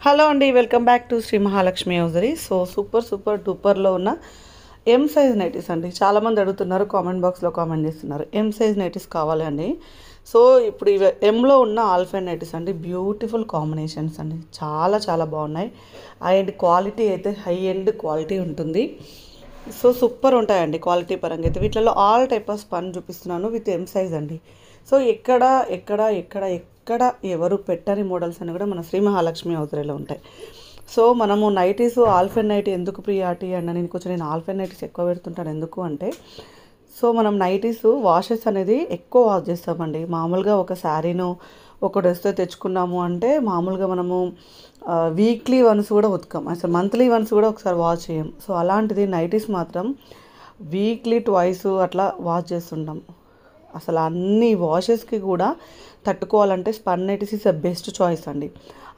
Hello అండి, welcome back to Sri Mahalakshmi hosiery. So super డూపర్లో ఉన్న ఎం సైజ్ నైటీస్ అండి. చాలామంది అడుగుతున్నారు, కామెంట్ బాక్స్లో కామెంట్ చేస్తున్నారు ఎం సైజ్ నైటీస్ కావాలి అండి. సో ఇప్పుడు ఇవి ఎంలో ఉన్న ఆల్ఫైన్ నైటీస్ అండి. బ్యూటిఫుల్ కాంబినేషన్స్ అండి, చాలా బాగున్నాయి. అండ్ క్వాలిటీ అయితే హై ఎండ్ క్వాలిటీ ఉంటుంది. సో సూపర్ ఉంటాయండి క్వాలిటీ పరంగా అయితే. వీటిలో ఆల్ టైప్ ఆఫ్ స్పన్ చూపిస్తున్నాను విత్ ఎం సైజ్ అండి. సో ఎక్కడ ఎవరు పెట్టని మోడల్స్ అని కూడా మన శ్రీ మహాలక్ష్మి హౌజరీలో ఉంటాయి. సో మనము నైటీస్ ఆల్ఫైన్ నైటీ ఎందుకు ప్రియారిటీ అన్న నేను ఆల్ఫైన్ నైటీస్ ఎక్కువ పెడుతుంటాను. ఎందుకు అంటే సో మనం నైటీస్ వాషెస్ అనేది ఎక్కువ వాష్ చేస్తామండి. మామూలుగా ఒక శారీను ఒక డ్రెస్తో తెచ్చుకున్నాము అంటే మామూలుగా మనము వీక్లీ వన్స్ కూడా ఉతకం, అసలు మంత్లీ వన్స్ కూడా ఒకసారి వాష్ చేయం. సో అలాంటిది నైటీస్ మాత్రం వీక్లీ ట్వైస్ అట్లా వాష్ చేస్తుంటాం. అసలు అన్ని వాషెస్కి కూడా తట్టుకోవాలంటే spun nighties is the best choice అండి.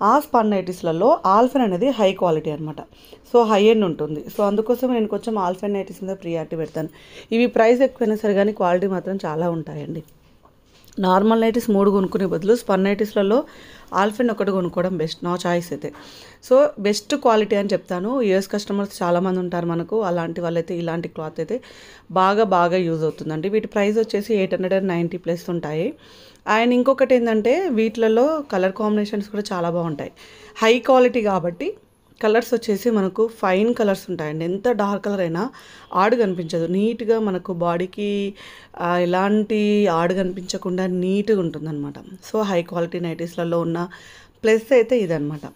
ఆ స్పన్ నైటీస్లలో ఆల్ఫైన్ అనేది హై క్వాలిటీ అనమాట. సో హై ఎండ్ ఉంటుంది. సో అందుకోసం నేను కొంచెం ఆల్ఫైన్ నైటీస్ మీద ప్రియారిటీ పెడతాను. ఇవి ప్రైస్ ఎక్కువైనా సరే కానీ క్వాలిటీ మాత్రం చాలా ఉంటాయండి. నార్మల్ నైటీస్ 3 కొనుక్కునే బదులు స్పన్ నైటీస్లలో ఆల్ఫైన్ ఒకటి కొనుక్కోవడం బెస్ట్, నా చాయిస్ అయితే. సో బెస్ట్ క్వాలిటీ అని చెప్తాను. యూఎస్ కస్టమర్స్ చాలామంది ఉంటారు మనకు. అలాంటి వాళ్ళైతే ఇలాంటి క్లాత్ అయితే బాగా యూజ్ అవుతుందండి. వీటి ప్రైస్ వచ్చేసి 890 ప్లస్ ఉంటాయి. అండ్ ఇంకొకటి ఏంటంటే వీటిలలో కలర్ కాంబినేషన్స్ కూడా చాలా బాగుంటాయి. హై క్వాలిటీ కాబట్టి కలర్స్ వచ్చేసి మనకు ఫైన్ కలర్స్ ఉంటాయండి. ఎంత డార్క్ కలర్ అయినా ఆడు కనిపించదు. నీట్గా మనకు బాడీకి ఎలాంటి ఆడు కనిపించకుండా నీట్గా ఉంటుందన్నమాట. సో హై క్వాలిటీ నైటీస్లలో ఉన్న ప్లస్ అయితే ఇదనమాట.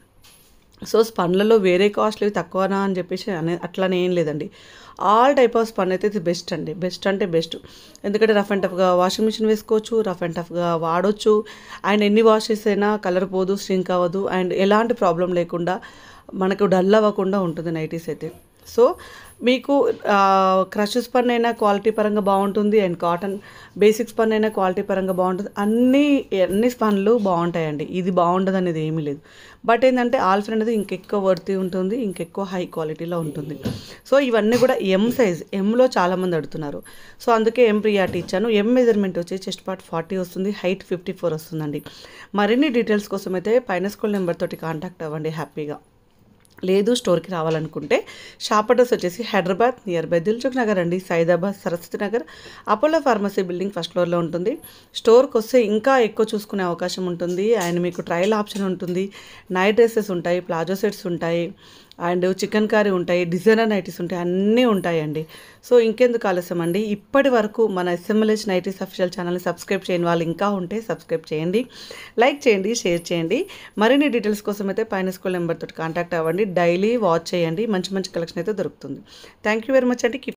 సో స్పన్లలో వేరే కాస్ట్లీ తక్కువనా అని చెప్పేసి అట్లానే ఏం లేదండి. ఆల్ టైప్ ఆఫ్ స్పన్ అయితే ఇది బెస్ట్ అండి. బెస్ట్ అంటే బెస్ట్. ఎందుకంటే రఫ్ అండ్ టఫ్గా వాషింగ్ మిషన్ వేసుకోవచ్చు, రఫ్ అండ్ టఫ్గా వాడవచ్చు. అండ్ ఎన్ని వాష్ చేసైనా కలర్ పోదు, స్ట్రింక్ అవ్వదు. అండ్ ఎలాంటి ప్రాబ్లం లేకుండా మనకు డల్ అవ్వకుండా ఉంటుంది నైటీస్ అయితే. సో మీకు క్రష్ స్పన్ అయినా క్వాలిటీ పరంగా బాగుంటుంది. అండ్ కాటన్ బేసిక్ స్పన్ అయినా క్వాలిటీ పరంగా బాగుంటుంది. అన్ని స్పన్లు బాగుంటాయండి. ఇది బాగుండదు అనేది ఏమీ లేదు. బట్ ఏంటంటే ఆల్ఫైన్ అనేది ఇంకెక్కువ వర్తీ ఉంటుంది, ఇంకెక్కువ హై క్వాలిటీలో ఉంటుంది. సో ఇవన్నీ కూడా ఎం సైజ్, ఎంలో చాలామంది అడుగుతున్నారు. సో అందుకే ఎం ప్రియారిటీ ఇచ్చాను. ఎం మెజర్మెంట్ వచ్చి చెస్ట్ పార్ట్ 40 వస్తుంది, హైట్ 54 వస్తుందండి. మరిన్ని డీటెయిల్స్ కోసం అయితే పైన స్కూల్ నెంబర్ తోటి కాంటాక్ట్ అవ్వండి హ్యాపీగా. లేదు స్టోర్కి రావాలనుకుంటే షాప్ అడ్రస్ వచ్చేసి హైదరాబాద్ నియర్ బై దిల్సుఖ్ నగర్ అండి. Saidabad Saraswati Nagar Apollo pharmacy building first ఫ్లోర్లో ఉంటుంది. స్టోర్కి వస్తే ఇంకా ఎక్కువ చూసుకునే అవకాశం ఉంటుంది. అండ్ మీకు ట్రయల్ ఆప్షన్ ఉంటుంది. నైట్ డ్రెస్సెస్ ఉంటాయి, ప్లాజో సెట్స్ ఉంటాయి, అండ్ చికెన్ కర్రీ ఉంటాయి, డిజైనర్ నైటీస్ ఉంటాయి, అన్నీ ఉంటాయండి. సో ఇంకెందుకు ఆలస్యం అండి, ఇప్పటి వరకు మన ఎస్ఎంఎల్హెచ్ నైటీస్ అఫీషియల్ ఛానల్ని సబ్స్క్రైబ్ చేయని వాళ్ళు ఇంకా ఉంటే సబ్స్క్రైబ్ చేయండి, లైక్ చేయండి, షేర్ చేయండి. మరిన్ని డీటెయిల్స్ కోసం అయితే పైన స్కూల్ నెంబర్ తోటి కాంటాక్ట్ అవ్వండి. డైలీ వాచ్ చేయండి, మంచి కలెక్షన్ అయితే దొరుకుతుంది. థ్యాంక్ యూ వెరీ మచ్ అండి.